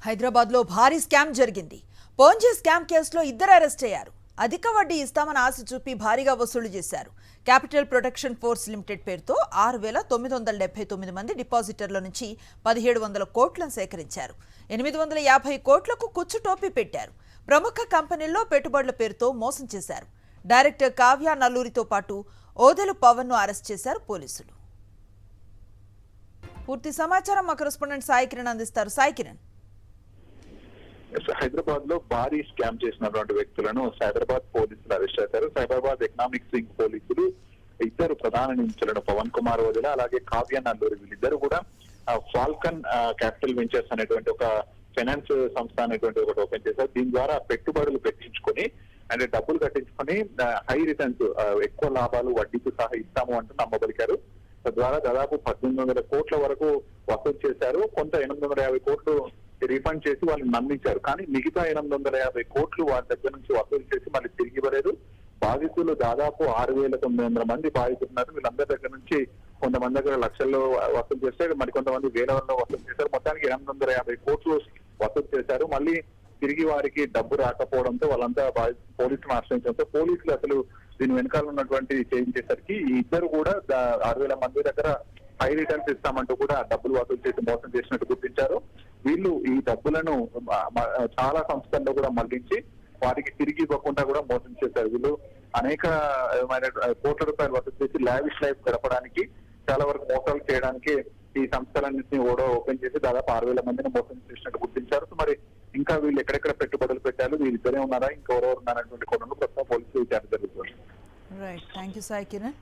హైదరాబాద్లో భారీ స్కామ్ జరిగింది. పోంజీ స్కామ్ కేసులో ఇద్దరు అరెస్ట్ అయ్యారు. అధిక వడ్డీ ఇస్తామని ఆశ చూపి భారీగా వసూలు చేశారు. క్యాపిటల్ ప్రొటెక్షన్ ఫోర్స్ లిమిటెడ్ పేరుతో 6,979 మంది డిపాజిటర్ల నుంచి 1,700 కోట్లను సేకరించారు. 850 కోట్లకు కుచ్చు టోపీ పెట్టారు. ప్రముఖ కంపెనీల్లో పెట్టుబడుల పేరుతో మోసం చేశారు. డైరెక్టర్ కావ్య నల్లూరితో పాటు ఓదెలు పవన్ను అరెస్ట్ చేశారు పోలీసులు. పూర్తి సమాచారం మా కరెస్పాండెంట్ సాయి కిరణ్ అందిస్తారు. సాయి కిరణ్, హైదరాబాద్ లో భారీ స్కామ్ చేసినటువంటి వ్యక్తులను సైబరాబాద్ పోలీసులు అరెస్ట్ చేశారు. సైబరాబాద్ ఎకనామిక్ వింగ్ పోలీసులు ఇద్దరు ప్రధాన నిందితులను పవన్ కుమార్ వదిల అలాగే కావ్య నల్లూరి వీళ్ళిద్దరు కూడా ఫాల్కన్ క్యాపిటల్ వెంచర్స్ అనేటువంటి ఒక ఫైనాన్స్ సంస్థ అనేటువంటి ఒకటి ఓపెన్ చేశారు. దీని ద్వారా పెట్టుబడులు పెట్టించుకొని అంటే డబ్బులు కట్టించుకొని హై రిటర్న్స్ ఎక్కువ లాభాలు వడ్డీతో సహా ఇస్తాము అంటూ నమ్మబలికారు. తద్వారా దాదాపు 1,800 కోట్ల వరకు వసూలు చేశారు. కొంత 850 కోట్లు రీఫండ్ చేసి వాళ్ళు నమ్మించారు. కానీ మిగతా 850 కోట్లు వారి దగ్గర నుంచి వసూలు చేసి మళ్ళీ తిరిగి ఇవ్వలేదు. బాధితులు దాదాపు 6,900 మంది బాధితున్నారు. వీళ్ళందరి దగ్గర నుంచి కొంతమంది దగ్గర లక్షల్లో వసూలు చేస్తే మరి కొంతమంది వేలలో వసూలు చేశారు. మొత్తానికి 850 కోట్లు వసూలు చేశారు. మళ్ళీ తిరిగి వారికి డబ్బు రాకపోవడంతో వాళ్ళంతా పోలీసులను ఆశ్రయించడంతో పోలీసులు అసలు దీని వెనకాల ఉన్నటువంటి చేయించేసరికి ఈ ఇద్దరు కూడా 6,000 మంది దగ్గర హై రిటర్న్స్ ఇస్తామంటూ కూడా డబ్బులు వసూలు చేసి మోసం చేసినట్టు గుర్తించారు. వీళ్ళు ఈ డబ్బులను చాలా సంస్థల్లో కూడా మళ్లించి వారికి తిరిగి ఇవ్వకుండా కూడా మోసం చేశారు. వీళ్ళు అనేక కోట్ల రూపాయలు వసూలు చేసి లావిష్ లైఫ్ గడపడానికి చాలా వరకు మోసాలు చేయడానికి ఈ సంస్థలన్నింటినీ ఓపెన్ చేసి దాదాపు 6,000 మందిని మోసం చేసినట్టు గుర్తించారు. సో మరి ఇంకా వీళ్ళు ఎక్కడెక్కడ పెట్టుబడులు పెట్టారు, వీళ్ళిద్దరే ఉన్నారా, ఇంకెవరెవరు ఉన్నారనేటువంటి కోణంలో ప్రస్తుతం పోలీసులు విచారణ జరుగుతుంది. Right, thank you Sai Kiran.